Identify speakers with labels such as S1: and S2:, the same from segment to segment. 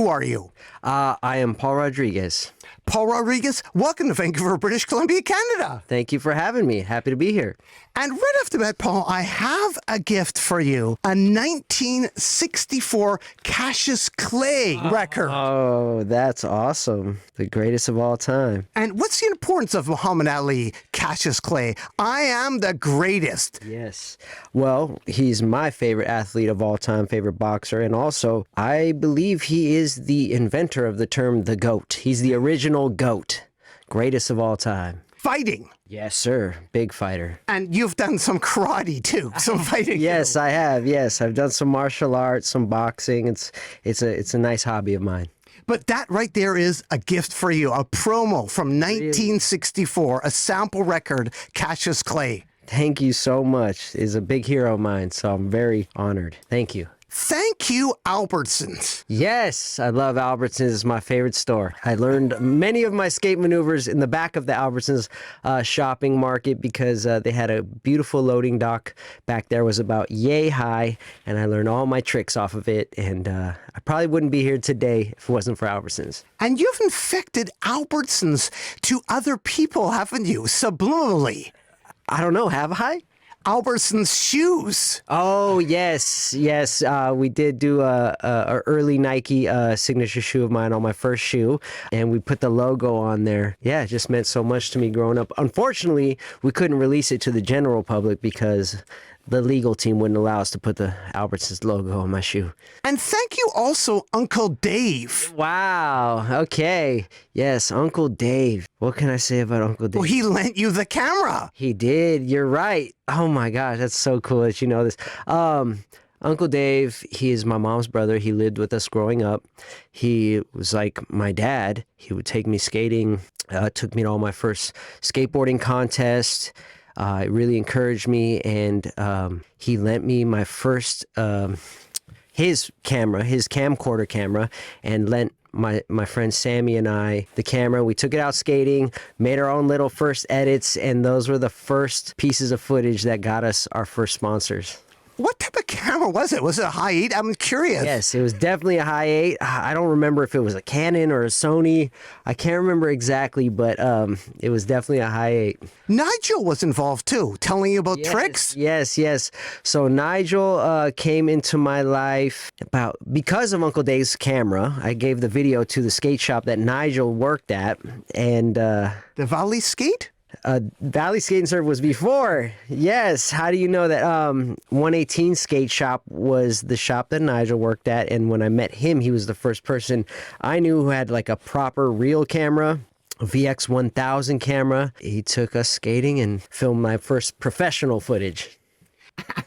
S1: who are you?
S2: I am Paul Rodriguez.
S1: Paul Rodriguez, welcome to Vancouver, British Columbia, Canada.
S2: Thank you for having me. Happy to be here.
S1: And right off the bat, Paul, I have a gift for you. A 1964 Cassius Clay record.
S2: Oh, that's awesome. The greatest of all time.
S1: And what's the importance of Muhammad Ali, Cassius Clay? I am the greatest.
S2: Yes. Well, he's my favorite athlete of all time, favorite boxer. And also, I believe he is the inventor of the term the GOAT. He's the original GOAT. Greatest of all time.
S1: Fighting.
S2: Yes, sir. Big fighter.
S1: And you've done some karate too, some fighting.
S2: Yes, I have. Yes, I've done some martial arts, some boxing. It's a nice hobby of mine.
S1: But that right there is a gift for you, a promo from 1964, a sample record, Cassius Clay.
S2: Thank you so much. He's a big hero of mine, so I'm very honored. Thank you.
S1: Thank you, Albertsons.
S2: Yes, I love Albertsons. It's my favorite store. I learned many of my skate maneuvers in the back of the Albertsons shopping market because they had a beautiful loading dock back there. It was about yay high, and I learned all my tricks off of it. And I probably wouldn't be here today if it wasn't for Albertsons.
S1: And you've infected Albertsons to other people, haven't you? Subliminally.
S2: I don't know. Have I?
S1: Albertsons shoes.
S2: Oh, yes. We did do a early Nike signature shoe of mine on my first shoe, and we put the logo on there. Yeah, it just meant so much to me growing up. Unfortunately, we couldn't release it to the general public because the legal team wouldn't allow us to put the Albertsons logo on my shoe.
S1: And thank you also, Uncle Dave.
S2: Wow. Okay. Yes, Uncle Dave. What can I say about Uncle Dave?
S1: Well, he lent you the camera.
S2: He did. You're right. Oh my gosh, that's so cool that you know this. Uncle Dave, he is my mom's brother. He lived with us growing up. He was like my dad. He would take me skating, took me to all my first skateboarding contests. It really encouraged me, and he lent me my first, his camera, his camcorder camera, and lent my friend Sammy and I the camera. We took it out skating, made our own little first edits, and those were the first pieces of footage that got us our first sponsors.
S1: What type of camera was it? Was it a high 8? I'm curious.
S2: Yes, it was definitely a high 8. I don't remember if it was a Canon or a Sony. I can't remember exactly, but it was definitely a high 8.
S1: Nigel was involved too, telling you about tricks?
S2: Yes. So Nigel came into my life because of Uncle Dave's camera. I gave the video to the skate shop that Nigel worked at. And
S1: the Valley Skate?
S2: Valley Skate and Surf was before. Yes. How do you know that? 118 Skate Shop was the shop that Nigel worked at. And when I met him, he was the first person I knew who had like a proper real camera, a VX1000 camera. He took us skating and filmed my first professional footage.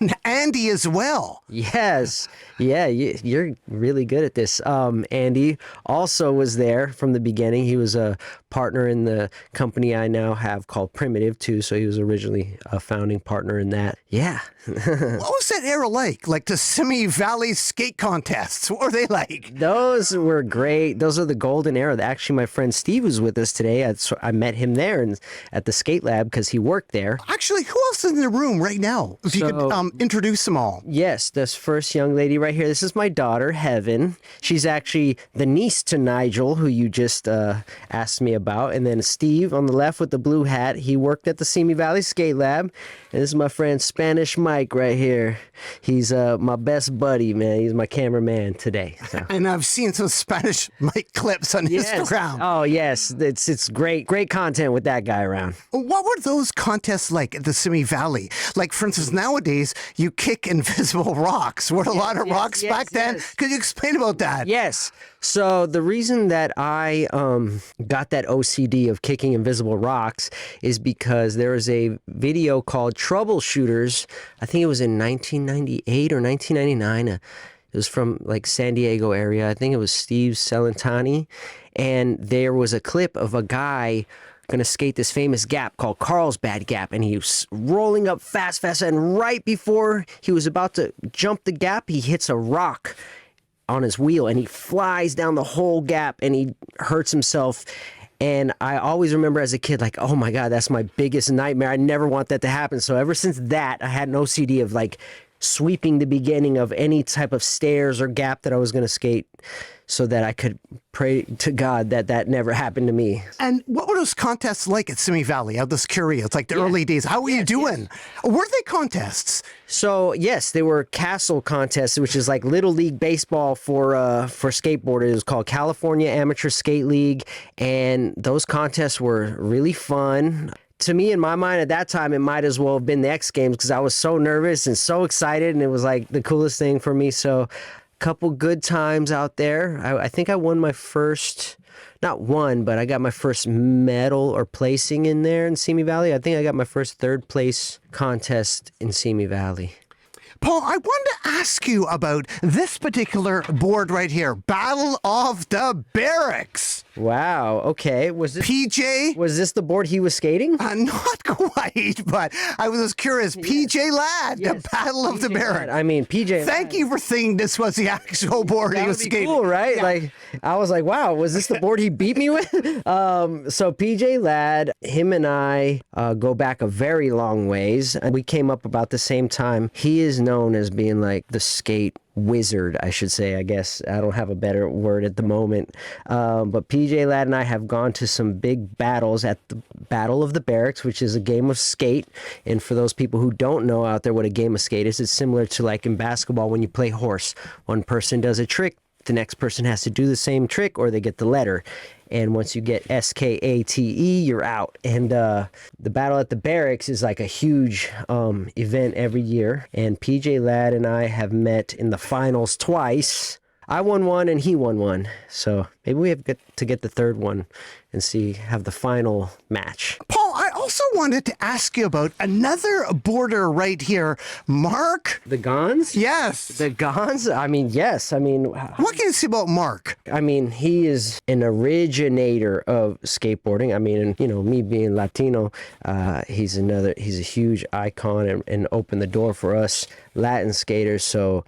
S1: And Andy as well.
S2: Yes. Yeah, you're really good at this. Andy also was there from the beginning. He was a partner in the company I now have called Primitive too, so he was originally a founding partner in that. Yeah.
S1: What was that era like? Like the Simi Valley skate contests? What were they like?
S2: Those were great. Those are the golden era. Actually, my friend Steve was with us today. I met him there at the skate lab because he worked there.
S1: Actually, who else is in the room right now? If you could introduce them all.
S2: Yes, this first young lady right here. This is my daughter, Heaven. She's actually the niece to Nigel, who you just asked me about. And then Steve on the left with the blue hat. He worked at the Simi Valley Skate Lab. And this is my friend Spanish Mike right here. He's my best buddy, man. He's my cameraman today. So.
S1: And I've seen some Spanish Mike clips on Instagram.
S2: Oh, yes. It's great content with that guy around.
S1: What were those contests like at the Simi Valley? Like, for instance, nowadays, you kick invisible rocks. Were a lot of rocks back then?
S2: Yes.
S1: Could you explain about that?
S2: Yes. So the reason that I got that OCD of kicking invisible rocks is because there was a video called Troubleshooters. I think it was in 1998 or 1999. It was from like San Diego area. I think it was Steve Celentani. And there was a clip of a guy going to skate this famous gap called Carlsbad Gap, and he was rolling up fast, and right before he was about to jump the gap, he hits a rock on his wheel, and he flies down the whole gap, and he hurts himself. And I always remember as a kid, like, oh my God, that's my biggest nightmare. I never want that to happen. So ever since that, I had an OCD of like sweeping the beginning of any type of stairs or gap that I was going to skate. so that I could pray to God that that never happened to me.
S1: And what were those contests like at Simi Valley? I'm just curious, like the early days. How were you doing? Were they contests?
S2: So yes, they were castle contests, which is like Little League baseball for skateboarders. It was called California Amateur Skate League, and those contests were really fun. To me, in my mind at that time, it might as well have been the X Games because I was so nervous and so excited, and it was like the coolest thing for me. So, couple good times out there. I think I won my first, not one, but I got my first medal or placing in there in Simi Valley. I think I got my first third place contest in Simi Valley.
S1: Paul, I wanted to ask you about this particular board right here, Battle of the Barracks.
S2: Wow. Okay. Was this the board he was skating?
S1: Not quite, but I was just curious. Yes. PJ Ladd, the Battle of the Barracks.
S2: I mean, PJ.
S1: Thank you for saying this was the actual board he was skating.
S2: Cool, right? Yeah. Like, I was like, wow, was this the board he beat me with? So PJ Ladd, him and I go back a very long ways. We came up about the same time. He is known as being like the skate wizard, I should say. I guess I don't have a better word at the moment. But PJ Ladd and I have gone to some big battles at the Battle of the Barracks, which is a game of skate. And for those people who don't know out there what a game of skate is, it's similar to like in basketball when you play horse. One person does a trick, the next person has to do the same trick or they get the letter. And once you get SKATE, you're out. And the Battle at the Barracks is like a huge event every year. And PJ Ladd and I have met in the finals twice. I won one and he won one. So maybe we have to get the third one and have the final match.
S1: Paul, I also wanted to ask you about another boarder right here, Mark.
S2: The Gons?
S1: Yes.
S2: The Gons? I mean, yes. I mean,
S1: what can you say about Mark?
S2: I mean, he is an originator of skateboarding. I mean, and, you know, me being Latino, he's a huge icon and opened the door for us Latin skaters. So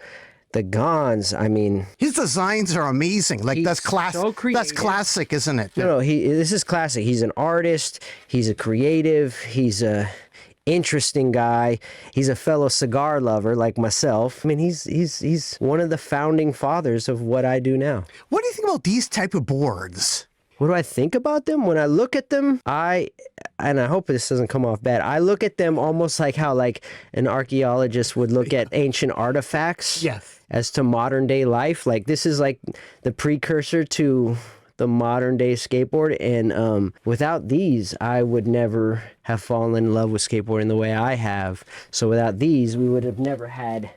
S2: the Gons, I mean,
S1: his designs are amazing. Like that's classic.
S2: So creative.
S1: That's classic, isn't it?
S2: No, this is classic. He's an artist. He's a creative. He's a interesting guy. He's a fellow cigar lover like myself. I mean, he's one of the founding fathers of what I do now.
S1: What do you think about these type of boards?
S2: What do I think about them? When I look at them, and I hope this doesn't come off bad, I look at them almost like how like an archaeologist would look at ancient artifacts.
S1: Yes.
S2: As to modern day life. Like this is like the precursor to the modern day skateboard. And without these, I would never have fallen in love with skateboarding the way I have. So without these, we would have never had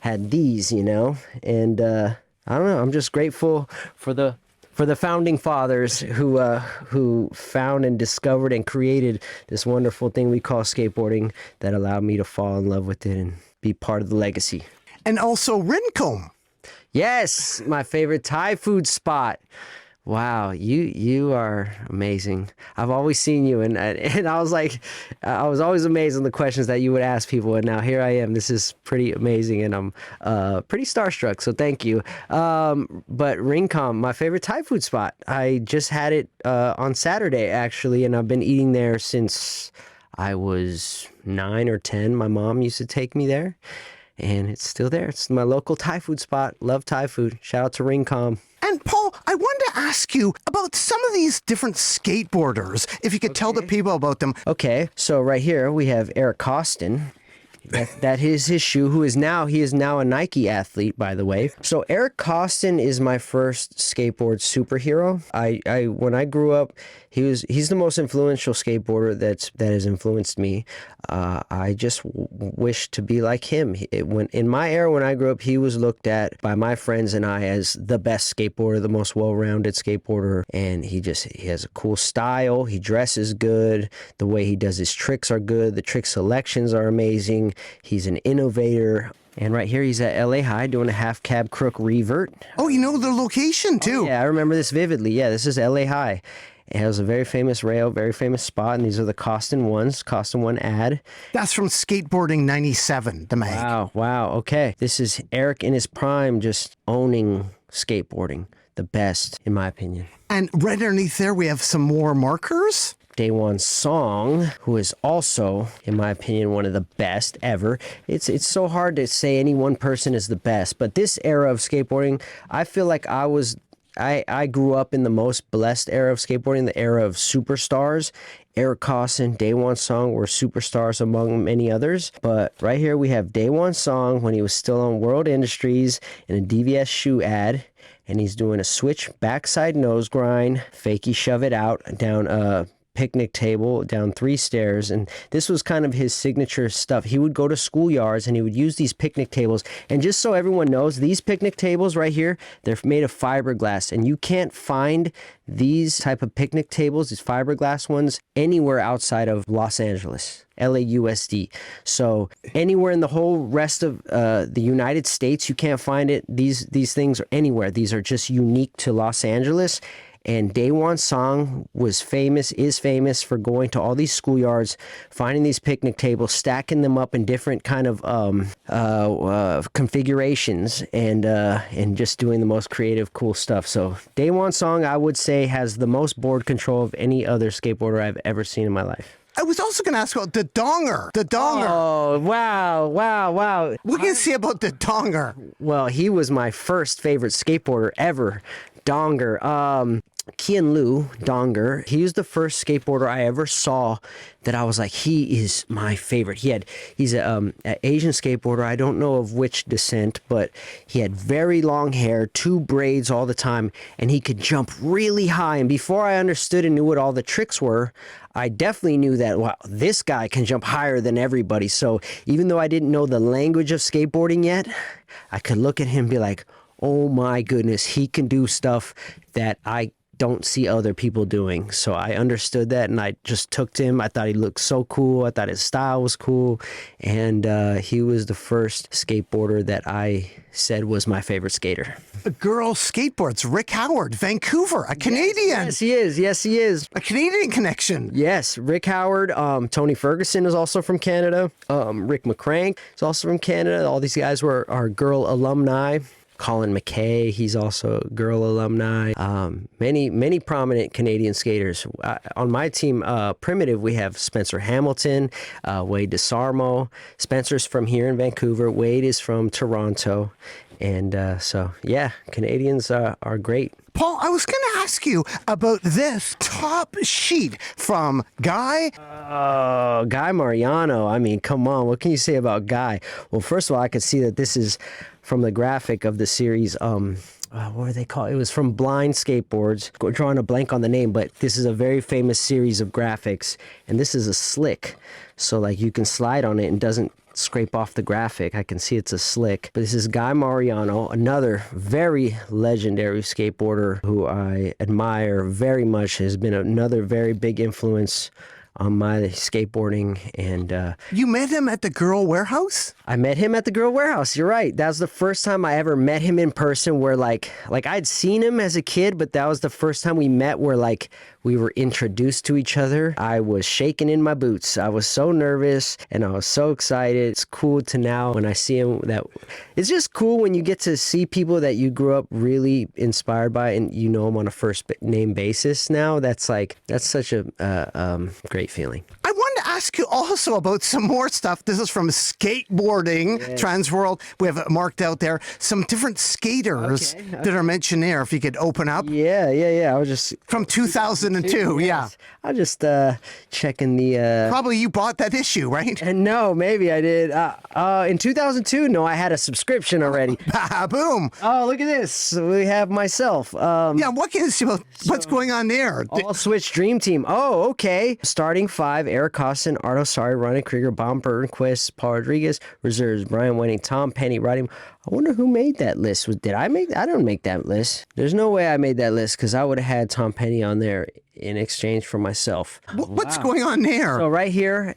S2: these, you know? And I don't know, I'm just grateful for the founding fathers who found and discovered and created this wonderful thing we call skateboarding that allowed me to fall in love with it and be part of the legacy.
S1: And also Rincombe.
S2: Yes, my favorite Thai food spot. Wow, you are amazing. I've always seen you, and I was like, I was always amazed on the questions that you would ask people, and now here I am. This is pretty amazing, and I'm pretty starstruck, so thank you. But Rincombe, my favorite Thai food spot. I just had it on Saturday, actually, and I've been eating there since I was 9 or 10. My mom used to take me there. And it's still there. It's my local Thai food spot. Love Thai food. Shout out to Rincombe.
S1: And Paul, I wanted to ask you about some of these different skateboarders, if you could tell the people about them.
S2: Okay, so right here we have Eric Costin. That is his shoe, he is now a Nike athlete, by the way. So Eric Costin is my first skateboard superhero. When I grew up, he's the most influential skateboarder that has influenced me. I just wish to be like him. In my era, when I grew up, he was looked at by my friends and I as the best skateboarder, the most well-rounded skateboarder. And he has a cool style. He dresses good. The way he does his tricks are good. The trick selections are amazing. He's an innovator. And right here, he's at LA High doing a half cab crook revert.
S1: Oh, you know the location too.
S2: Oh, yeah, I remember this vividly. Yeah, this is LA High. It has a very famous rail, very famous spot, and these are the Costin ones, Costin 1 ad.
S1: That's from Skateboarding 97, the mag.
S2: Wow, okay. This is Eric in his prime, just owning skateboarding. The best, in my opinion.
S1: And right underneath there, we have some more markers.
S2: Daewon Song, who is also, in my opinion, one of the best ever. It's so hard to say any one person is the best, but this era of skateboarding, I feel like I was I grew up in the most blessed era of skateboarding, the era of superstars. Eric Cosson, Daewon Song were superstars among many others. But right here we have Daewon Song when he was still on World Industries in a DVS shoe ad. And he's doing a switch backside nose grind, fakie shove it out down a picnic table, down 3 stairs. And this was kind of his signature stuff. He would go to schoolyards and he would use these picnic tables. And just so everyone knows, these picnic tables right here, they're made of fiberglass. And you can't find these type of picnic tables, these fiberglass ones, anywhere outside of Los Angeles. LAUSD. So anywhere in the whole rest of the United States, you can't find it. These things are anywhere. These are just unique to Los Angeles. And Daewon Song is famous for going to all these schoolyards, finding these picnic tables, stacking them up in different kind of configurations, and just doing the most creative, cool stuff. So Daewon Song, I would say, has the most board control of any other skateboarder I've ever seen in my life.
S1: I was also going to ask about the Donger. The Donger.
S2: Oh, wow.
S1: What can you say about the Donger?
S2: Well, he was my first favorite skateboarder ever. Donger. Kian Liu Donger, he was the first skateboarder I ever saw that I was like, he is my favorite. He's an Asian skateboarder. I don't know of which descent, but he had very long hair, 2 braids all the time, and he could jump really high. And before I understood and knew what all the tricks were, I definitely knew that, wow, this guy can jump higher than everybody. So even though I didn't know the language of skateboarding yet, I could look at him and be like, oh my goodness, he can do stuff that I don't see other people doing. So I understood that, and I just took to him. I thought he looked so cool. I thought his style was cool. And he was the first skateboarder that I said was my favorite skater.
S1: A girl skateboards. Rick Howard, Vancouver, a Canadian.
S2: Yes, he is. Yes, he is.
S1: A Canadian connection.
S2: Yes, Rick Howard. Tony Ferguson is also from Canada. Rick McCrank is also from Canada. All these guys are girl alumni. Colin McKay, he's also a girl alumni. Many prominent Canadian skaters. On my team, Primitive, we have Spencer Hamilton, Wade DeSarmo. Spencer's from here in Vancouver. Wade is from Toronto. And so, yeah, Canadians are great.
S1: Paul, I was going to ask you about this top sheet from Guy.
S2: Guy Mariano. I mean, come on. What can you say about Guy? Well, first of all, I could see that this is from the graphic of the series. What were they called? It was from Blind Skateboards. Drawing a blank on the name, but this is a very famous series of graphics. And this is a slick. So, like, you can slide on it and doesn't scrape off the graphic. I can see it's a slick. But this is Guy Mariano, another very legendary skateboarder who I admire very much, has been another very big influence on my skateboarding. And
S1: you met him at the Girl Warehouse?
S2: I met him at the Girl Warehouse. You're right. That was the first time I ever met him in person, where like I'd seen him as a kid, but that was the first time we met where like we were introduced to each other. I was shaking in my boots. I was so nervous and I was so excited. It's cool to now when I see him, that it's just cool when you get to see people that you grew up really inspired by and you know them on a first name basis now. That's such a great feeling.
S1: I wanted to ask you also about some more stuff. This is from Skateboarding, Trans World. We have it marked out there. Some different skaters that are mentioned there. If you could open up.
S2: Yeah. I was just
S1: from 2002.
S2: Yes. I was just checking the.
S1: Probably you bought that issue, right?
S2: And no, maybe I did. In 2002, no, I had a subscription already.
S1: Boom!
S2: Oh, look at this. We have myself.
S1: Yeah, what can you say about what's going on there?
S2: All Switch Dream Team. Oh, okay. Starting 5: Eric Costin, Arto Sari, Ronnie Krieger, Bob Burnquist, Paul Rodriguez. Reserves: Brian Wenning, Tom Penny, Roddy. I wonder who made that list. Did I make? I don't make that list. There's no way I made that list because I would have had Tom Penny on there in exchange for myself.
S1: What's going on there?
S2: So right here,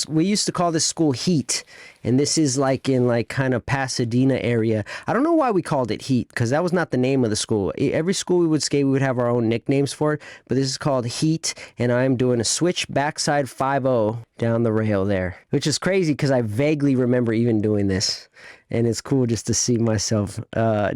S2: we used to call this school Heat. And this is like in like kind of Pasadena area. I don't know why we called it Heat, because that was not the name of the school. Every school we would skate, we would have our own nicknames for it. But this is called Heat, and I'm doing a switch backside 5-0 down the rail there, which is crazy because I vaguely remember even doing this. And it's cool just to see myself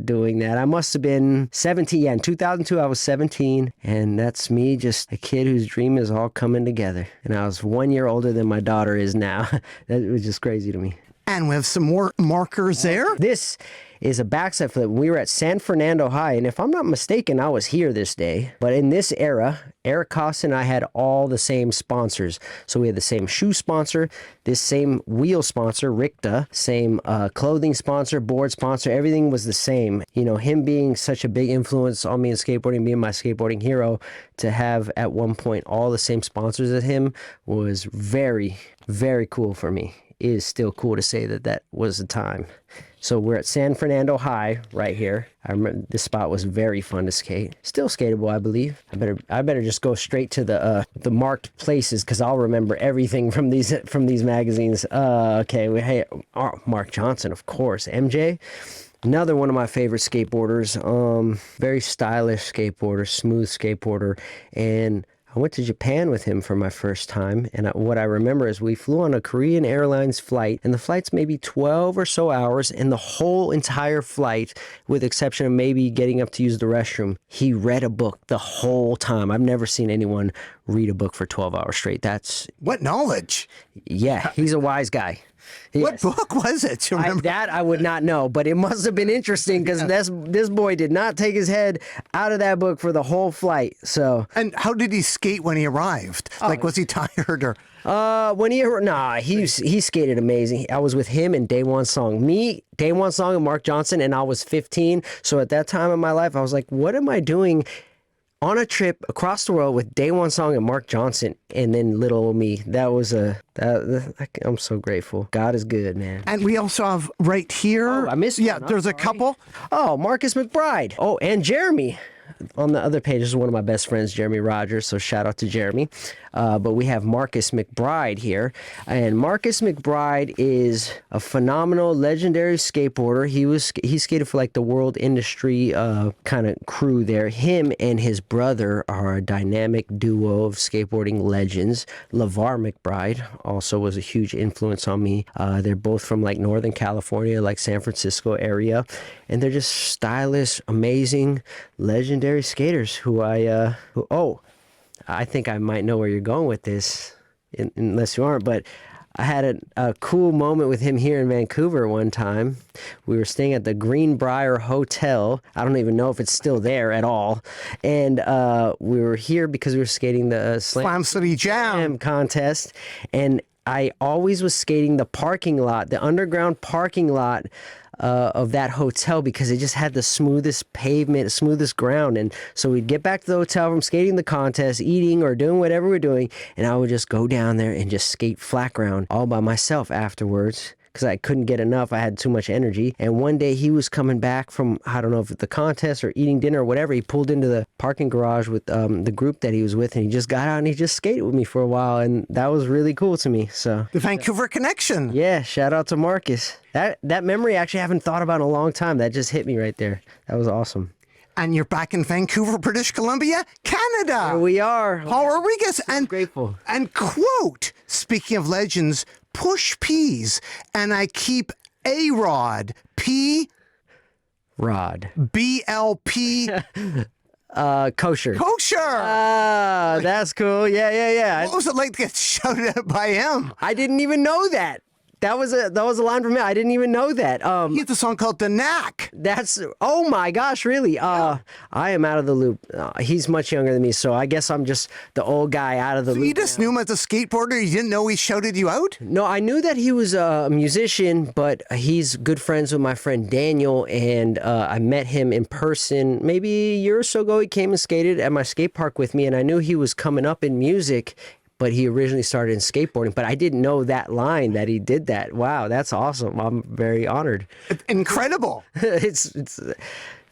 S2: doing that. I must have been 17. Yeah, in 2002, I was 17. And that's me, just a kid whose dream is all coming together. And I was 1 year older than my daughter is now. That was just crazy to me.
S1: And we have some more markers there.
S2: This is a backside flip. We were at San Fernando High, and if I'm not mistaken, I was here this day. But in this era, Eric Costa and I had all the same sponsors. So we had the same shoe sponsor, this same wheel sponsor, Ricta, same clothing sponsor, board sponsor, everything was the same. You know, him being such a big influence on me in skateboarding, being my skateboarding hero, to have at one point all the same sponsors as him was very, very cool for me. It is still cool to say that that was the time. So we're at San Fernando High right here. I remember this spot was very fun to skate. Still skatable, I believe. I better just go straight to the marked places because I'll remember everything from these magazines. Okay, hey, Mark Johnson, of course. MJ, another one of my favorite skateboarders. Very stylish skateboarder, smooth skateboarder, and I went to Japan with him for my first time, and what I remember is we flew on a Korean Airlines flight, and the flight's maybe 12 or so hours, and the whole entire flight, with exception of maybe getting up to use the restroom, he read a book the whole time. I've never seen anyone read a book for 12 hours straight. That's...
S1: What knowledge?
S2: Yeah, he's a wise guy.
S1: Yes. What book was it? You remember?
S2: That I would not know, but it must have been interesting because this boy did not take his head out of that book for the whole flight. So.
S1: And how did he skate when he arrived? Like, was he tired or?
S2: He skated amazing. I was with him and Day One Song. Me, Day One Song, and Mark Johnson, and I was 15. So at that time in my life, I was like, what am I doing on a trip across the world with Day One Song and Mark Johnson, and then little old me? That was I'm so grateful. God is good, man.
S1: And we also have right here.
S2: Oh, I missed
S1: Yeah,
S2: one.
S1: there's a couple.
S2: Oh, Marcus McBride. Oh, and Jeremy. On the other page, this is one of my best friends, Jeremy Rogers, so shout out to Jeremy. But we have Marcus McBride here, and Marcus McBride is a phenomenal, legendary skateboarder. He skated for like the World Industry kind of crew there. Him and his brother are a dynamic duo of skateboarding legends. LeVar McBride also was a huge influence on me. They're both from like Northern California, like San Francisco area, and they're just stylish, amazing, legendary skaters I think I might know where you're going with this, unless you aren't, but I had a cool moment with him here in Vancouver one time. We were staying at the Greenbrier Hotel. I don't even know if it's still there at all. And we were here because we were skating the
S1: Slam City Jam
S2: contest. And I always was skating the parking lot, the underground parking lot of that hotel, because it just had the smoothest pavement, smoothest ground. And so we'd get back to the hotel from skating the contest, eating or doing whatever we're doing, and I would just go down there and just skate flat ground all by myself afterwards, because I couldn't get enough. I had too much energy. And one day he was coming back from, I don't know if it's the contest or eating dinner or whatever. He pulled into the parking garage with the group that he was with, and he just got out and he just skated with me for a while. And that was really cool to me. So
S1: the Vancouver connection.
S2: Yeah, shout out to Marcus. That memory I actually haven't thought about in a long time. That just hit me right there. That was awesome.
S1: And you're back in Vancouver, British Columbia, Canada.
S2: Here we are.
S1: Paul Rodriguez.
S2: So grateful.
S1: And quote, speaking of legends, push P's, and I keep A-Rod, P...
S2: Rod.
S1: B-L-P...
S2: Kosher.
S1: Kosher!
S2: That's cool. Yeah.
S1: What was it like to get shouted at by him?
S2: I didn't even know that. That was a line from me. I didn't even know that.
S1: He has a song called The Knack.
S2: Oh my gosh, really? I am out of the loop. He's much younger than me, so I guess I'm just the old guy out of the loop.
S1: You just knew him as a skateboarder? You didn't know he shouted you out?
S2: No, I knew that he was a musician, but he's good friends with my friend Daniel, and I met him in person maybe a year or so ago. He came and skated at my skate park with me, and I knew he was coming up in music, but he originally started in skateboarding. But I didn't know that line, that he did that. Wow, that's awesome. I'm very honored.
S1: Incredible.
S2: It's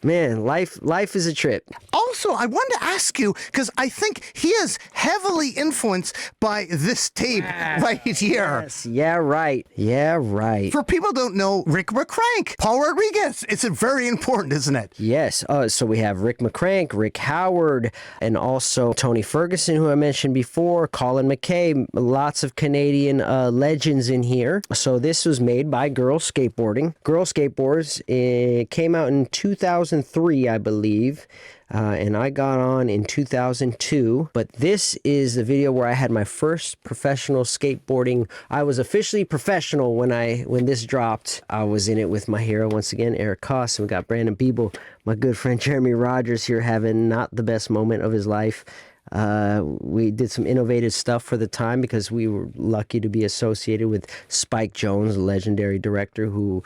S2: man, life is a trip.
S1: Also, I wanted to ask you, because I think he is heavily influenced by this tape right here.
S2: Yes, yeah, right.
S1: For people who don't know Rick McCrank, Paul Rodriguez, it's very important, isn't it?
S2: Yes. So we have Rick McCrank, Rick Howard, and also Tony Ferguson, who I mentioned before, Colin McKay, lots of Canadian legends in here. So this was made by Girl Skateboarding. Girl Skateboards, it came out in 2003, I believe. and I got on in 2002. But this is the video where I had my first professional skateboarding. I was officially professional when this dropped. I was in it with my hero once again, Eric Koss, and we got Brandon Biebel, my good friend Jeremy Rogers here, having not the best moment of his life. We did some innovative stuff for the time because we were lucky to be associated with Spike Jonze, a legendary director who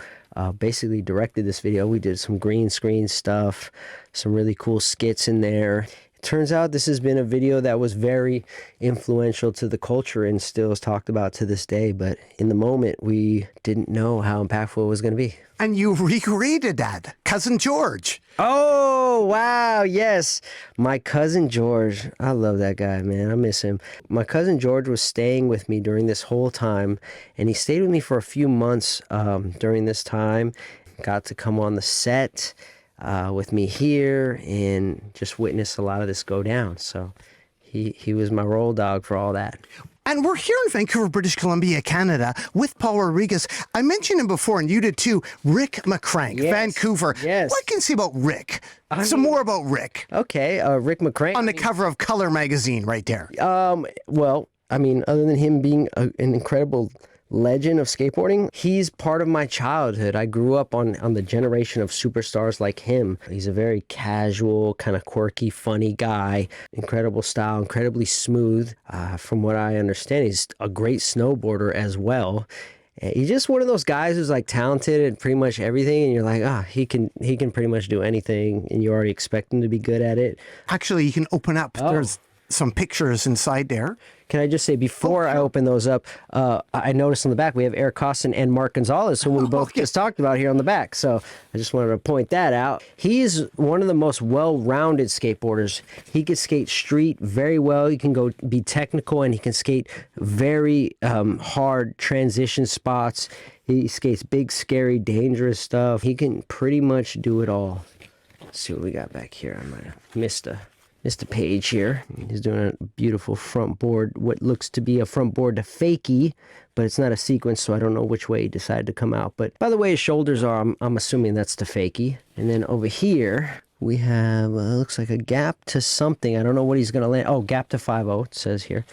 S2: basically directed this video. We did some green screen stuff, some really cool skits in there. Turns out this has been a video that was very influential to the culture and still is talked about to this day. But in the moment, we didn't know how impactful it was going to be.
S1: And you recreated that. Cousin George.
S2: Oh, wow. Yes. My cousin George. I love that guy, man. I miss him. My cousin George was staying with me during this whole time, and he stayed with me for a few months during this time. Got to come on the set with me here and just witness a lot of this go down. So he was my roll dog for all that.
S1: And we're here in Vancouver, British Columbia, Canada, with Paul Rodriguez. I mentioned him before, and you did too. Rick McCrank,
S2: Yes,
S1: Vancouver.
S2: yes.
S1: What can you say about Rick? Some more about Rick.
S2: Okay, Rick McCrank.
S1: On the cover of Color magazine right there.
S2: Well, I mean, other than him being an incredible legend of skateboarding, he's part of my childhood. I grew up on the generation of superstars like him. He's a very casual, kind of quirky, funny guy. Incredible style, incredibly smooth. From what I understand, he's a great snowboarder as well. He's just one of those guys who's like talented at pretty much everything, and you're like, he can pretty much do anything, and you already expect him to be good at it.
S1: Actually, you can open up.
S2: Oh.
S1: There's some pictures inside there.
S2: Can I just say, before I open those up, I noticed on the back we have Eric Costin and Mark Gonzalez, who we both just talked about here on the back. So I just wanted to point that out. He's one of the most well-rounded skateboarders. He can skate street very well. He can go be technical, and he can skate very hard transition spots. He skates big, scary, dangerous stuff. He can pretty much do it all. Let's see what we got back here. I might have missed a page here. He's doing a beautiful front board, what looks to be a front board to fakie, but it's not a sequence, so I don't know which way he decided to come out. But by the way his shoulders are, I'm assuming that's to fakie. And then over here, we have, looks like a gap to something. I don't know what he's going to land. Oh, gap to 5-0, it says here.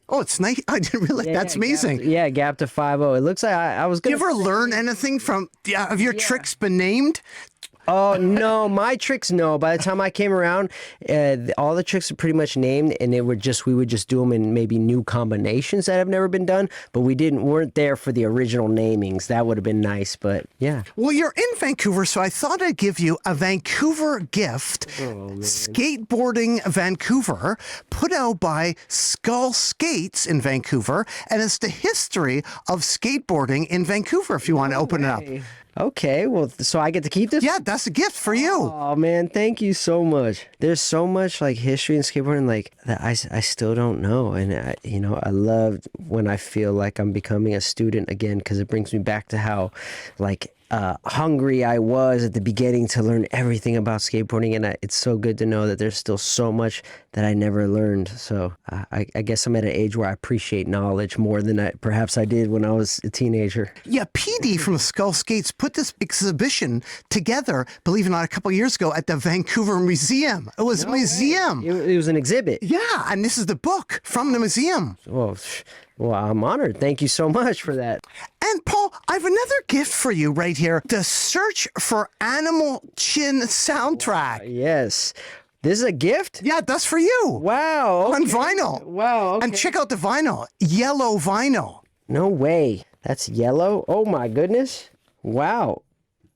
S1: Oh, it's nice. I didn't realize. That's amazing.
S2: Gap to 5-0. It looks like I was going to...
S1: Do you ever learn anything from... have your tricks been named?
S2: Oh, no, my tricks, no. By the time I came around, all the tricks are pretty much named, and we would just do them in maybe new combinations that have never been done, but weren't there for the original namings. That would have been nice, but yeah.
S1: Well, you're in Vancouver, so I thought I'd give you a Vancouver gift. Skateboarding Vancouver, put out by Skull Skates in Vancouver, and it's the history of skateboarding in Vancouver, if you want to open it up.
S2: Okay, well, so I get to keep this?
S1: Yeah, that's a gift for you.
S2: Oh, man, thank you so much. There's so much, like, history in skateboarding, like, that I still don't know. And, I love when I feel like I'm becoming a student again, because it brings me back to how, like, hungry I was at the beginning to learn everything about skateboarding, and it's so good to know that there's still so much that I never learned. So I guess I'm at an age where I appreciate knowledge more than perhaps I did when I was a teenager.
S1: Yeah, PD from Skull Skates put this exhibition together, believe it or not, a couple of years ago at the Vancouver Museum. It was a museum.
S2: It was an exhibit.
S1: Yeah, and this is the book from the museum.
S2: Well, I'm honored. Thank you so much for that.
S1: And Paul, I have another gift for you right here. The Search for Animal Chin soundtrack.
S2: Yes. This is a gift?
S1: Yeah, that's for you.
S2: Wow.
S1: On vinyl.
S2: Wow. Okay.
S1: And check out the vinyl. Yellow vinyl.
S2: No way. That's yellow? Oh my goodness. Wow.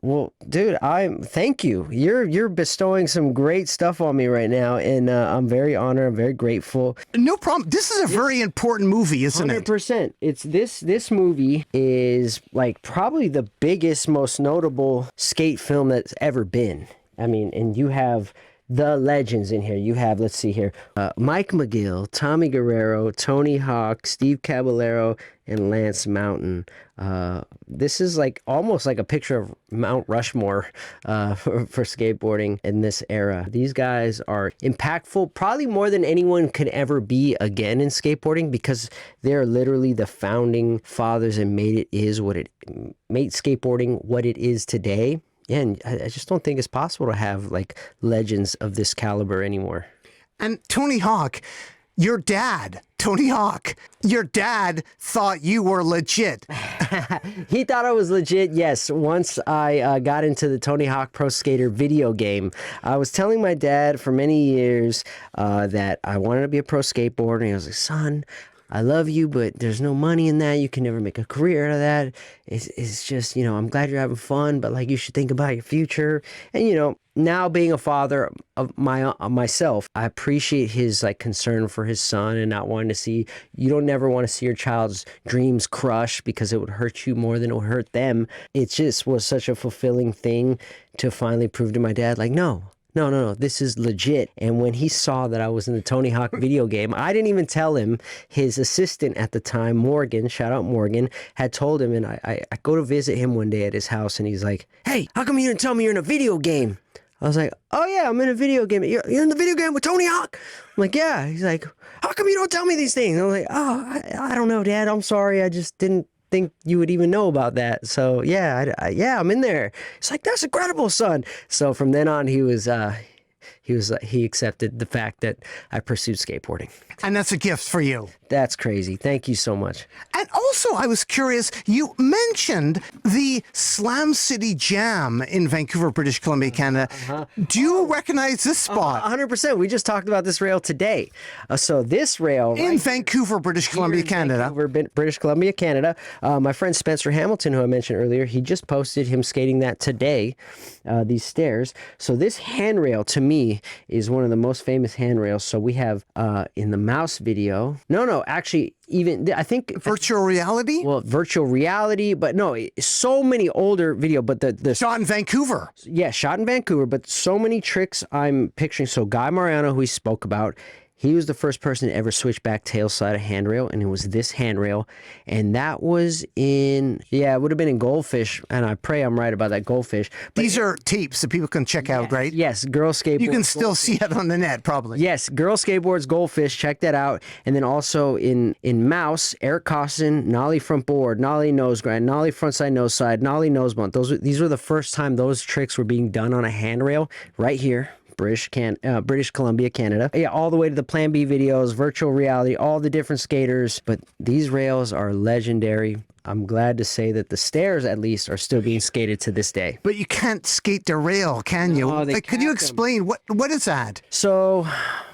S2: Well, dude, thank you. You're bestowing some great stuff on me right now, and I'm very honored. I'm very grateful.
S1: No problem. This is a very important movie, isn't it?
S2: 100%. It's this movie is like probably the biggest, most notable skate film that's ever been. I mean, and you have the legends in here. You have, let's see here, Mike McGill, Tommy Guerrero, Tony Hawk, Steve Caballero, and Lance Mountain. This is like almost like a picture of Mount Rushmore for skateboarding in this era. These guys are impactful, probably more than anyone could ever be again in skateboarding, because they're literally the founding fathers and made skateboarding what it is today. and I just don't think it's possible to have like legends of this caliber anymore.
S1: And Tony Hawk, your dad, Tony Hawk, your dad thought you were legit.
S2: He thought I was legit, yes. Once I got into the Tony Hawk Pro Skater video game, I was telling my dad for many years that I wanted to be a pro skateboarder. And he was like, son, I love you, but there's no money in that. You can never make a career out of that. It's just, I'm glad you're having fun, but like you should think about your future. And, now being a father of myself, I appreciate his like concern for his son and not wanting to see, you don't never want to see your child's dreams crushed because it would hurt you more than it would hurt them. It just was such a fulfilling thing to finally prove to my dad, like, no, this is legit. And when he saw that I was in the Tony Hawk video game, I didn't even tell him. His assistant at the time, Morgan, shout out Morgan, had told him, and I go to visit him one day at his house, and he's like, hey, how come you didn't tell me you're in a video game? I was like, oh yeah, I'm in a video game. You're in the video game with Tony Hawk? I'm like, yeah. He's like, how come you don't tell me these things? I'm like, oh, I don't know, Dad. I'm sorry. I just didn't think you would even know about that. So yeah, I'm in there. It's like, that's incredible, son. So from then on, he accepted the fact that I pursued skateboarding.
S1: And that's a gift for you.
S2: That's crazy. Thank you so much.
S1: And also, I was curious, you mentioned the Slam City Jam in Vancouver, British Columbia, Canada. Do you recognize this spot?
S2: 100%. We just talked about this rail today. So this rail...
S1: In Vancouver, British Columbia, Canada.
S2: Vancouver, British Columbia, Canada. My friend Spencer Hamilton, who I mentioned earlier, he just posted him skating that today, these stairs. So this handrail, to me, is one of the most famous handrails. So we have in the Mouse video... No, actually, even I think
S1: virtual reality.
S2: Well, virtual reality, but no, so many older video. But the
S1: shot in Vancouver.
S2: Yeah, shot in Vancouver. But so many tricks I'm picturing. So Guy Mariano, who we spoke about, he was the first person to ever switch back tail side of handrail, and it was this handrail, and that was it would have been in Goldfish, and I pray I'm right about that, Goldfish. But
S1: these are tapes that people can check out, right?
S2: Yes, Girl Skateboards.
S1: You can still see it on the net, probably.
S2: Yes, Girl Skateboards, Goldfish, check that out. And then also in Mouse, Eric Costin, nollie front board, nollie nose grind, nollie front side nose side, nollie nose bump. These were the first time those tricks were being done on a handrail right here. British Columbia, Canada. Yeah, all the way to the Plan B videos, virtual reality, all the different skaters. But these rails are legendary. I'm glad to say that the stairs, at least, are still being skated to this day.
S1: But you can't skate the rail, can you?
S2: No,
S1: could you explain what is that?
S2: So,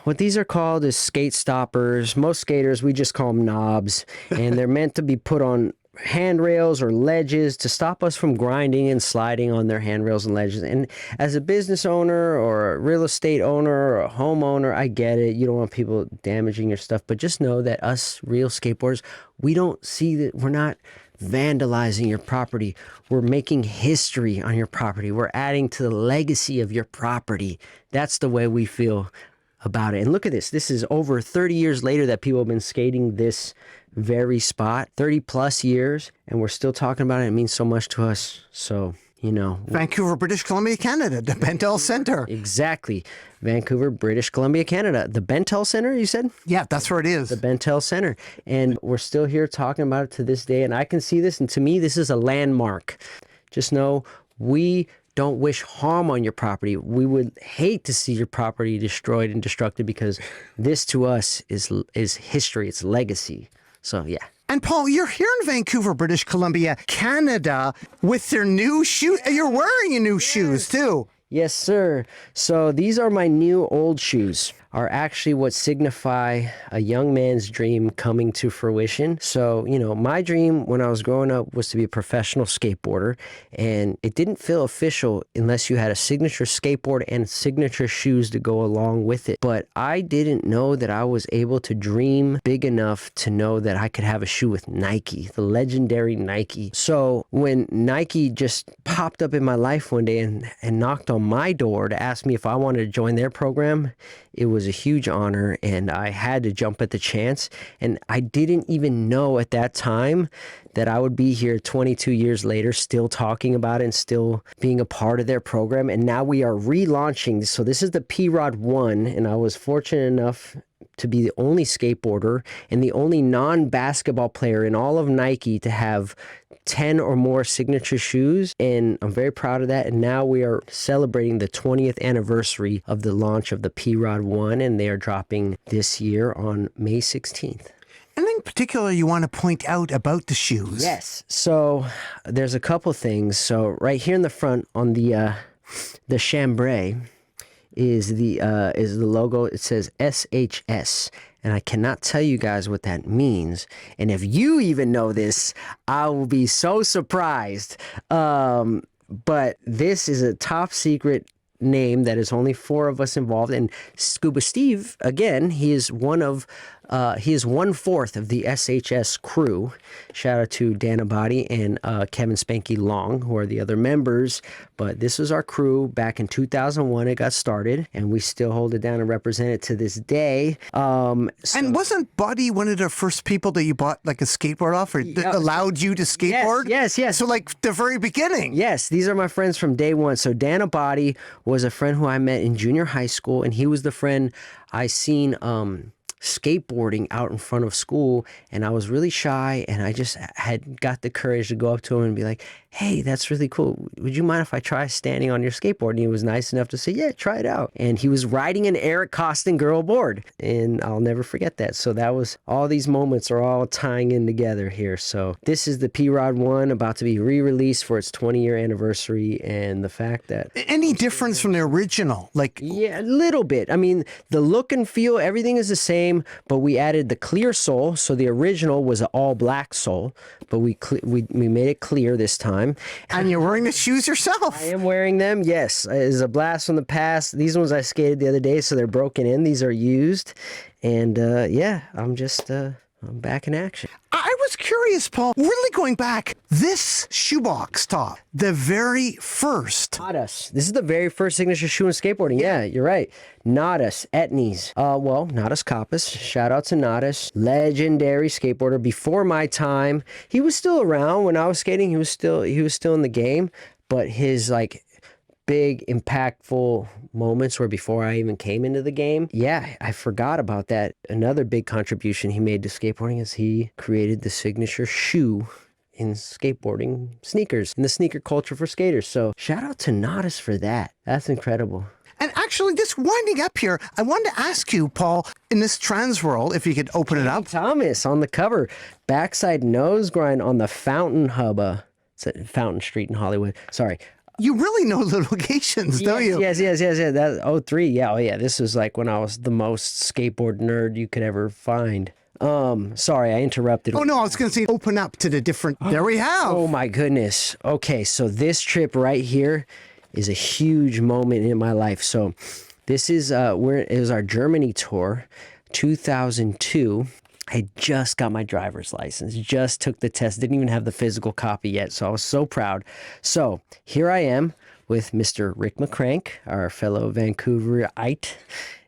S2: what these are called is skate stoppers. Most skaters, we just call them knobs, and they're meant to be put on handrails or ledges to stop us from grinding and sliding on their handrails and ledges. And as a business owner or a real estate owner or a homeowner, I get it. You don't want people damaging your stuff, but just know that us real skateboarders, we don't see that. We're not vandalizing your property. We're making history on your property. We're adding to the legacy of your property. That's the way we feel about it. And look at this. This is over 30 years later that people have been skating this very spot, 30 plus years, and we're still talking about it. It means so much to us. So,
S1: Vancouver, British Columbia, Canada, the Bentel Center.
S2: Exactly. Vancouver, British Columbia, Canada. The Bentel Center, you said?
S1: Yeah, that's where it is.
S2: The Bentel Center. And we're still here talking about it to this day. And I can see this. And to me, this is a landmark. Just know we don't wish harm on your property. We would hate to see your property destroyed and destructed because this to us is history. It's legacy. So, yeah.
S1: And Paul, you're here in Vancouver, British Columbia, Canada, with their new shoes. You're wearing your new shoes, too.
S2: Yes, sir. So these are my new old shoes, are actually what signify a young man's dream coming to fruition. So, my dream when I was growing up was to be a professional skateboarder, and it didn't feel official unless you had a signature skateboard and signature shoes to go along with it. But I didn't know that I was able to dream big enough to know that I could have a shoe with Nike, the legendary Nike. So when Nike just popped up in my life one day and knocked on my door to ask me if I wanted to join their program, it was a huge honor, and I had to jump at the chance. And I didn't even know at that time that I would be here 22 years later still talking about it and still being a part of their program. And now we are relaunching. So this is the P-Rod 1, and I was fortunate enough to be the only skateboarder and the only non-basketball player in all of Nike to have 10 or more signature shoes, and I'm very proud of that. And now we are celebrating the 20th anniversary of the launch of the P-Rod 1, and they are dropping this year on May 16th.
S1: Anything particular you want to point out about the shoes?
S2: Yes. So there's a couple things. So right here in the front on the chambray is the logo. It says SHS. And I cannot tell you guys what that means. And if you even know this, I will be so surprised. But this is a top secret name that is only 4 of us involved. And Scuba Steve, again, he is 1/4 of the SHS crew. Shout out to Dan Abadi and Kevin Spanky Long, who are the other members. But this was our crew back in 2001. It got started, and we still hold it down and represent it to this day.
S1: And wasn't Buddy one of the first people that you bought like a skateboard off, or that allowed you to skateboard?
S2: Yes.
S1: So like the very beginning.
S2: Yes, these are my friends from day one. So Dan Abadi was a friend who I met in junior high school, and he was the friend I seen skateboarding out in front of school, and I was really shy, and I just had got the courage to go up to him and be like, hey, that's really cool. Would you mind if I try standing on your skateboard? And he was nice enough to say, yeah, try it out. And he was riding an Eric Costin girl board, and I'll never forget that. So that was, all these moments are all tying in together here. So this is the P-Rod 1 about to be re-released for its 20-year anniversary, and the fact that...
S1: Any difference from the original? Like,
S2: yeah, a little bit. I mean, the look and feel, everything is the same, but we added the clear sole. So the original was an all black sole, but we made it clear this time.
S1: And you're wearing the shoes yourself.
S2: I am wearing them, yes. It's a blast from the past. These ones I skated the other day, so they're broken in. These are used. And yeah, I'm back in action.
S1: I was curious, Paul, really going back, this shoebox top, the very first.
S2: Nadas. This is the very first signature shoe in skateboarding. Yeah, you're right. Nadas, Etnies. Nadas Kappas. Shout out to Nadas. Legendary skateboarder before my time. He was still around when I was skating. He was still in the game, but his like big impactful moments were before I even came into the game. Yeah, I forgot about that. Another big contribution he made to skateboarding is he created the signature shoe in skateboarding, sneakers, in the sneaker culture for skaters. So shout out to Nadas for that. That's incredible.
S1: And actually, just winding up here, I wanted to ask you, Paul, in this trans world, if you could open it up.
S2: Thomas on the cover, backside nose grind on the Fountain Hubba. It's at Fountain Street in Hollywood. Sorry.
S1: You really know the locations, don't you?
S2: Yes. That 03. Yeah. Oh, yeah. This was like when I was the most skateboard nerd you could ever find. Sorry, I interrupted.
S1: Oh, no, I was going to say open up to the different. There we have.
S2: Oh, my goodness. Okay. So this trip right here is a huge moment in my life. So this is, it was our Germany tour, 2002. I just got my driver's license, just took the test, didn't even have the physical copy yet, so I was so proud. So here I am with Mr. Rick McCrank, our fellow Vancouverite,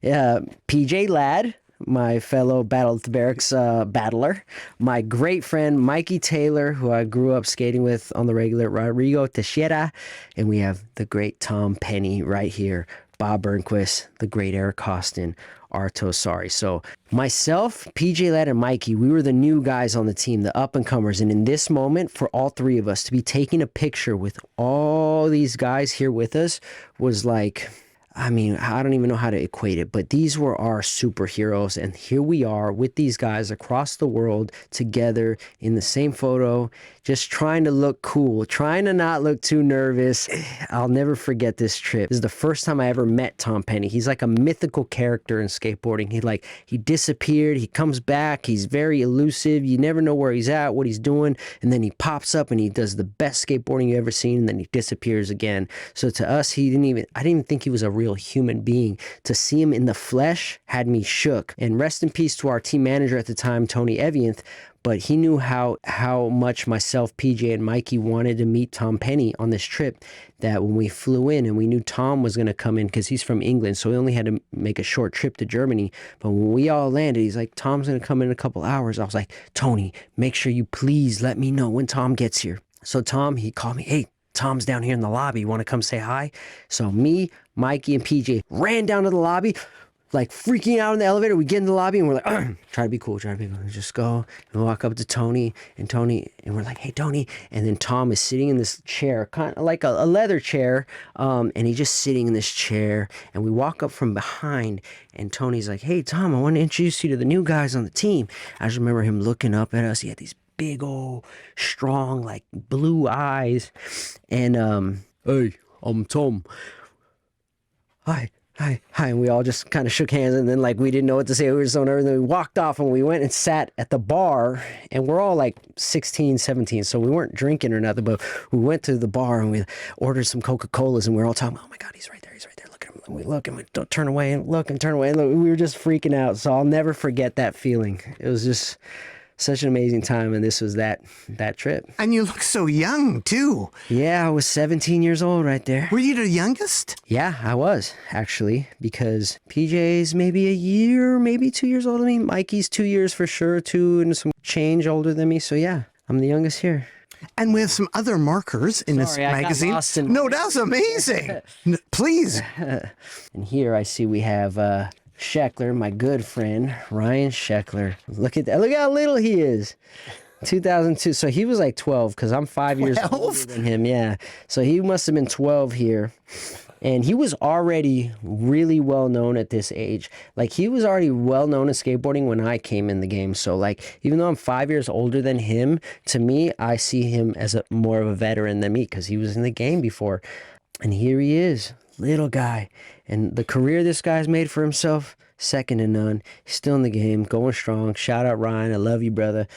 S2: PJ Ladd, my fellow Battle of the Barracks battler, my great friend Mikey Taylor, who I grew up skating with on the regular, Rodrigo Teixeira, and we have the great Tom Penny right here, Bob Burnquist, the great Eric Costin, Arto Sari. So myself, PJ Ladd, and Mikey, we were the new guys on the team, the up-and-comers. And in this moment, for all three of us to be taking a picture with all these guys here with us was like... I mean, I don't even know how to equate it, but these were our superheroes. And here we are with these guys across the world together in the same photo, just trying to look cool, trying to not look too nervous. I'll never forget this trip. This is the first time I ever met Tom Penny. He's like a mythical character in skateboarding. He disappeared. He comes back. He's very elusive. You never know where he's at, what he's doing. And then he pops up and he does the best skateboarding you've ever seen. And then he disappears again. So to us, I didn't even think he was a real human being. To see him in the flesh had me shook. And rest in peace to our team manager at the time, Tony Evianth, but he knew how much myself, PJ, and Mikey wanted to meet Tom Penny on this trip, that when we flew in and we knew Tom was going to come in because he's from England, so we only had to make a short trip to Germany. But when we all landed, he's like, Tom's going to come in a couple hours. I was like, Tony, make sure you please let me know when Tom gets here. So Tom, he called me, hey, Tom's down here in the lobby. You want to come say hi? So me, Mikey, and PJ ran down to the lobby. like freaking out in the elevator. We get in the lobby and we're like, try to be cool, try to be cool. We just go and walk up to Tony, and we're like, hey, Tony. And then Tom is sitting in this chair, kind of like a leather chair. And he's just sitting in this chair. And we walk up from behind, and Tony's like, hey, Tom, I want to introduce you to the new guys on the team. I just remember him looking up at us. He had these big old strong like blue eyes, and hey, I'm Tom. Hi, and we all just kind of shook hands, and then like we didn't know what to say. We were so nervous, and then we walked off, and we went and sat at the bar, and we're all like 16, 17, so we weren't drinking or nothing, but we went to the bar and we ordered some Coca-Colas, and we were all talking, oh my God, he's right there, look at him. And we look, and we don't turn away, and look, and turn away, and look. We were just freaking out, so I'll never forget that feeling. It was just such an amazing time, and this was that trip.
S1: And you look so young, too.
S2: Yeah, I was 17 years old right there.
S1: Were you the youngest?
S2: Yeah, I was, actually, because PJ's maybe a year, maybe 2 years older than me. Mikey's 2 years for sure, 2 and some change older than me. So yeah, I'm the youngest here.
S1: And we have some other markers in this magazine. No, that's amazing. Please.
S2: And here I see we have Sheckler, my good friend, Ryan Sheckler. Look at that. Look how little he is. 2002. So he was like 12, because I'm 5 years older than him. Yeah. So he must have been 12 here. And he was already really well known at this age. Like, he was already well known in skateboarding when I came in the game. So like, even though I'm 5 years older than him, to me, I see him as more of a veteran than me, because he was in the game before. And here he is, little guy. And the career this guy's made for himself, second to none. He's still in the game, going strong. Shout out Ryan, I love you, brother.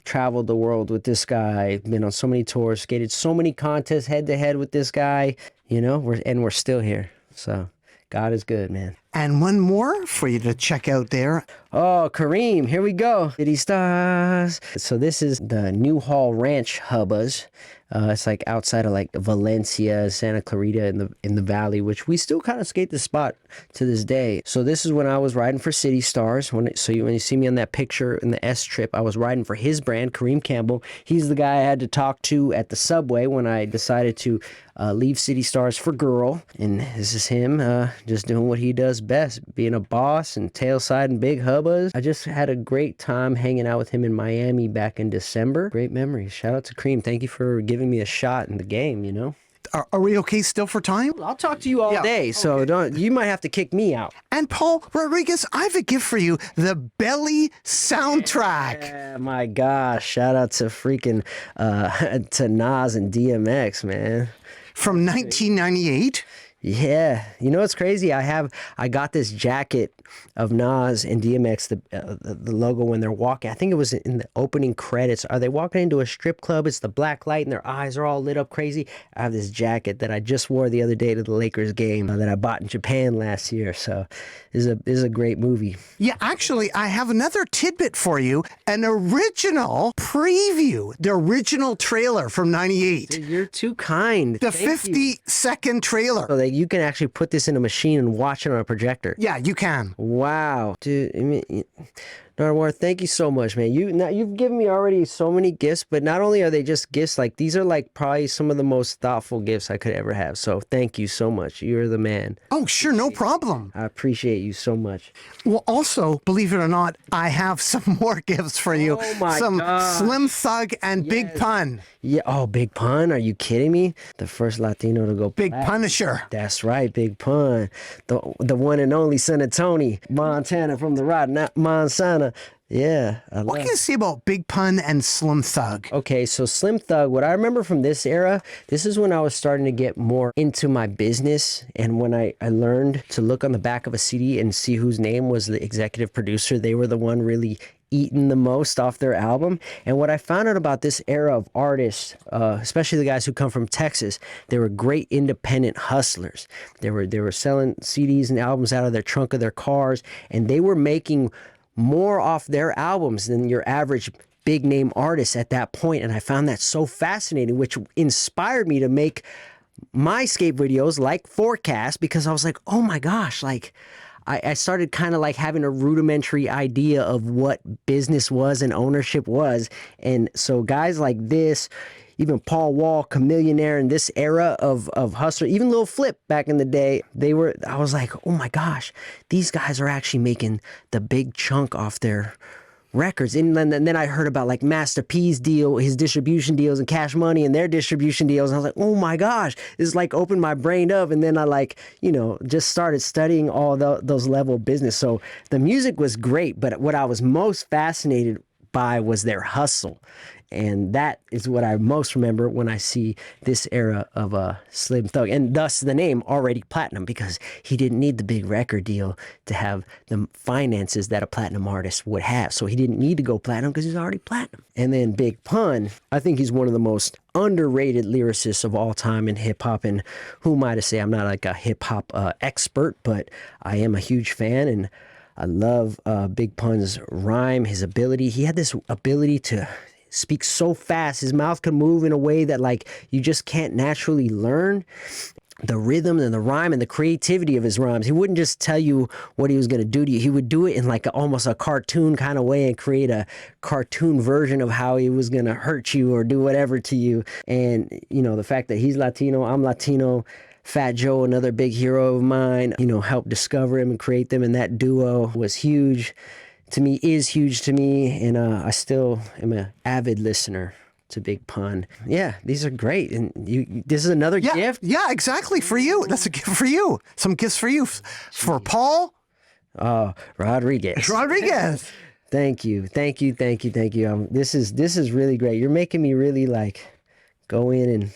S2: Traveled the world with this guy, been on so many tours, skated so many contests head to head with this guy, you know, we're still here. So God is good, man.
S1: And one more for you to check out there.
S2: Oh, Kareem, here we go. City Stars. So this is the New Hall Ranch Hubbas. It's like outside of like Valencia, Santa Clarita in the valley, which we still kind of skate the spot to this day. So this is when I was riding for City Stars. When you see me on that picture in the S trip, I was riding for his brand, Kareem Campbell. He's the guy I had to talk to at the subway when I decided to leave City Stars for Girl. And this is him just doing what he does best, being a boss and tailsiding big hubbas. I just had a great time hanging out with him in Miami back in December. Great memories. Shout out to Kareem. Thank you for giving me a shot in the game, you know?
S1: Are we okay still for time?
S2: I'll talk to you all day, so you might have to kick me out.
S1: And Paul Rodriguez, I have a gift for you, the Belly soundtrack.
S2: Yeah, my gosh. Shout out to freaking to Nas and DMX, man.
S1: From 1998.
S2: Yeah, you know what's crazy? I got this jacket of Nas and DMX, the logo when they're walking. I think it was in the opening credits. Are they walking into a strip club? It's the black light and their eyes are all lit up crazy. I have this jacket that I just wore the other day to the Lakers game that I bought in Japan last year. So this is a great movie.
S1: Yeah, actually, I have another tidbit for you. An original preview, the original trailer from 98.
S2: Dude, you're too kind.
S1: The 50-second trailer.
S2: So that you can actually put this in a machine and watch it on a projector.
S1: Yeah, you can.
S2: Wow. Dude, I mean, Nardwuar, thank you so much, man. You've given me already so many gifts, but not only are they just gifts, like these are like probably some of the most thoughtful gifts I could ever have. So thank you so much. You're the man.
S1: Oh, sure, no problem.
S2: I appreciate you so much.
S1: Well, also, believe it or not, I have some more gifts for you.
S2: Oh my
S1: some
S2: God.
S1: Slim Thug and Big Pun.
S2: Yeah. Oh, Big Pun. Are you kidding me? The first Latino to go
S1: Big
S2: platinum.
S1: Punisher.
S2: That's right, Big Pun. The one and only son of Tony Montana from the Rod, not Montana. Yeah.
S1: What can you say about Big Pun and Slim Thug?
S2: Okay, so Slim Thug, what I remember from this era, this is when I was starting to get more into my business, and when I learned to look on the back of a CD and see whose name was the executive producer. They were the one really eaten the most off their album. And what I found out about this era of artists, especially the guys who come from Texas, they were great independent hustlers. They were selling CDs and albums out of their trunk of their cars, and they were making more off their albums than your average big name artist at that point. And I found that so fascinating, which inspired me to make my skate videos like Forecast, because I was like, oh my gosh, like I started kind of like having a rudimentary idea of what business was and ownership was. And so guys like this, even Paul Wall, Chameleonaire, in this era of hustler, even Lil Flip back in the day, I was like, oh my gosh, these guys are actually making the big chunk off their records. And then I heard about like Master P's deal, his distribution deals, and Cash Money and their distribution deals. And I was like, oh my gosh, this like opened my brain up. And then I like, just started studying all those level of business. So the music was great, but what I was most fascinated by was their hustle. And that is what I most remember when I see this era of Slim Thug, and thus the name Already Platinum, because he didn't need the big record deal to have the finances that a platinum artist would have. So he didn't need to go platinum because he's already platinum. And then Big Pun, I think he's one of the most underrated lyricists of all time in hip hop. And who am I to say? I'm not like a hip hop expert, but I am a huge fan, and I love Big Pun's rhyme, his ability. He had this ability to speak so fast. His mouth could move in a way that like you just can't naturally learn. The rhythm and the rhyme and the creativity of his rhymes. He wouldn't just tell you what he was going to do to you. He would do it in like almost a cartoon kind of way and create a cartoon version of how he was going to hurt you or do whatever to you. And, the fact that he's Latino, I'm Latino, Fat Joe, another big hero of mine, helped discover him and create them. And that duo was huge to me, is huge to me. And I still am an avid listener to Big Pun. Yeah, these are great. And this is another gift?
S1: Yeah, exactly. For you. That's a gift for you. Some gifts for you. For Paul?
S2: Rodriguez.
S1: Rodriguez.
S2: Thank you. This is really great. You're making me really like go in and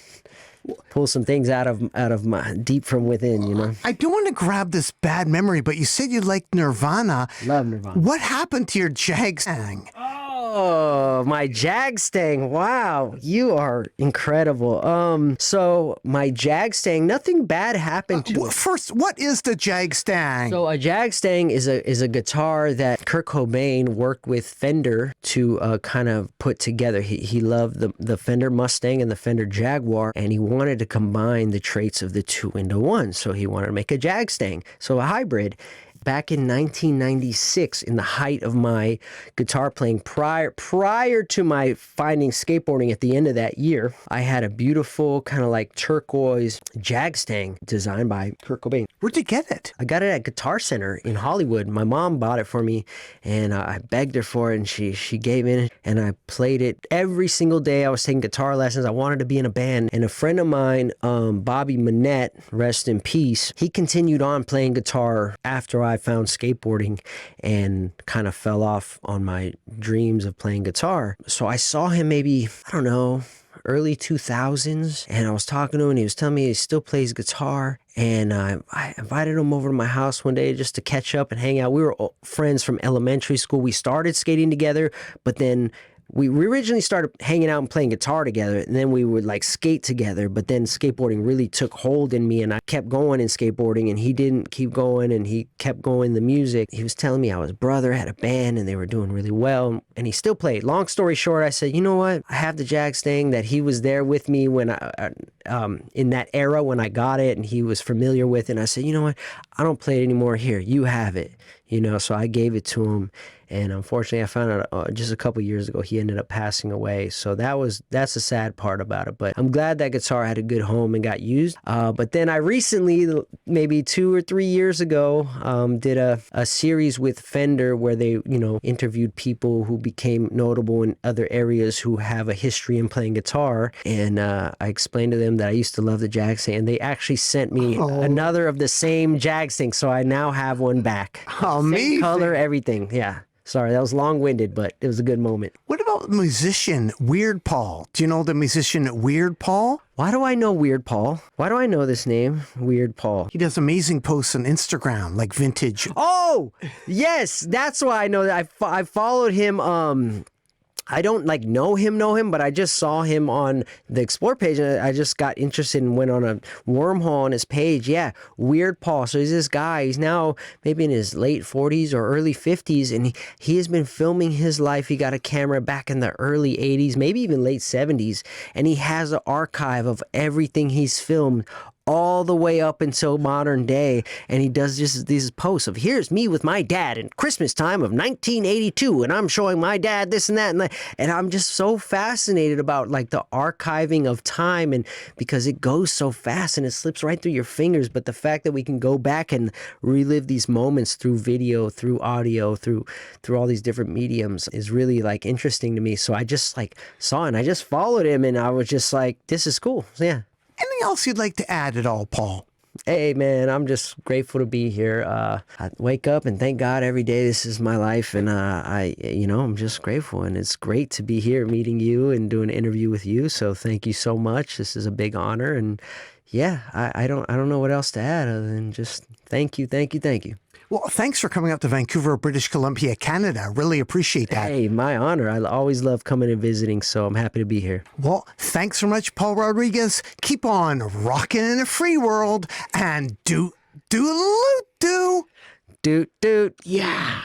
S2: pull some things out of my deep from within,
S1: I do want to grab this bad memory, but you said you liked Nirvana.
S2: Love Nirvana.
S1: What happened to your Jag Stang?
S2: Oh, my Jag Stang. Wow, you are incredible. So my Jag Stang, nothing bad happened to it.
S1: First, what is the Jag Stang?
S2: So a Jag Stang is a guitar that Kurt Cobain worked with Fender to kind of put together. He loved the Fender Mustang and the Fender Jaguar, and he wanted to combine the traits of the two into one. So he wanted to make a Jag Stang, so a hybrid. Back in 1996, in the height of my guitar playing, prior to my finding skateboarding at the end of that year, I had a beautiful kind of like turquoise Jag Stang designed by Kurt Cobain.
S1: Where'd you get it?
S2: I got it at Guitar Center in Hollywood. My mom bought it for me, and I begged her for it, and she gave it, and I played it every single day. I was taking guitar lessons. I wanted to be in a band, and a friend of mine, Bobby Manette, rest in peace, he continued on playing guitar after I found skateboarding and kind of fell off on my dreams of playing guitar. So I saw him maybe, I don't know, early 2000s, and I was talking to him, and he was telling me he still plays guitar. And I invited him over to my house one day just to catch up and hang out. We were friends from elementary school. We started skating together, but then we originally started hanging out and playing guitar together, and then we would like skate together, but then skateboarding really took hold in me, and I kept going in skateboarding, and he didn't keep going, and he kept going the music. He was telling me how his brother had a band and they were doing really well, and he still played. Long story short, I said, you know what? I have the Jag Stang that he was there with me when in that era when I got it, and he was familiar with it, and I said, you know what? I don't play it anymore. Here, you have it. So I gave it to him. And unfortunately, I found out just a couple years ago, he ended up passing away. So that's the sad part about it. But I'm glad that guitar had a good home and got used. But then I recently, maybe 2 or 3 years ago, did a series with Fender where they, interviewed people who became notable in other areas who have a history in playing guitar. And I explained to them that I used to love the Jag Stang. And they actually sent me another of the same Jag Stang. So I now have one back.
S1: Amazing.
S2: Same color, everything. Yeah. Sorry, that was long-winded, but it was a good moment.
S1: What about musician Weird Paul? Do you know the musician Weird Paul?
S2: Why do I know Weird Paul? Why do I know this name, Weird Paul?
S1: He does amazing posts on Instagram, like vintage.
S2: Oh, yes, that's why I know that. I followed him. I don't know him, but I just saw him on the Explore page, and I just got interested and went on a wormhole on his page. Yeah, Weird Paul. So he's this guy. He's now maybe in his late 40s or early 50s, and he has been filming his life. He got a camera back in the early 80s, maybe even late 70s, and he has an archive of everything he's filmed all the way up until modern day, and he does just these posts of here's me with my dad in Christmas time of 1982, and I'm showing my dad this and that, and I'm just so fascinated about like the archiving of time, and because it goes so fast and it slips right through your fingers, but the fact that we can go back and relive these moments through video, through audio, through all these different mediums is really like interesting to me. So I just like saw it and I just followed him, and I was just like, this is cool. So, yeah.
S1: Anything else you'd like to add at all, Paul?
S2: Hey, man, I'm just grateful to be here. I wake up and thank God every day. This is my life, and I'm just grateful, and it's great to be here meeting you and doing an interview with you. So thank you so much. This is a big honor, and yeah, I don't know what else to add other than just thank you.
S1: Well, thanks for coming up to Vancouver, British Columbia, Canada. Really appreciate that.
S2: Hey, my honor. I always love coming and visiting, so I'm happy to be here.
S1: Well, thanks so much, Paul Rodriguez. Keep on rocking in a free world, and do.
S2: Doot, yeah.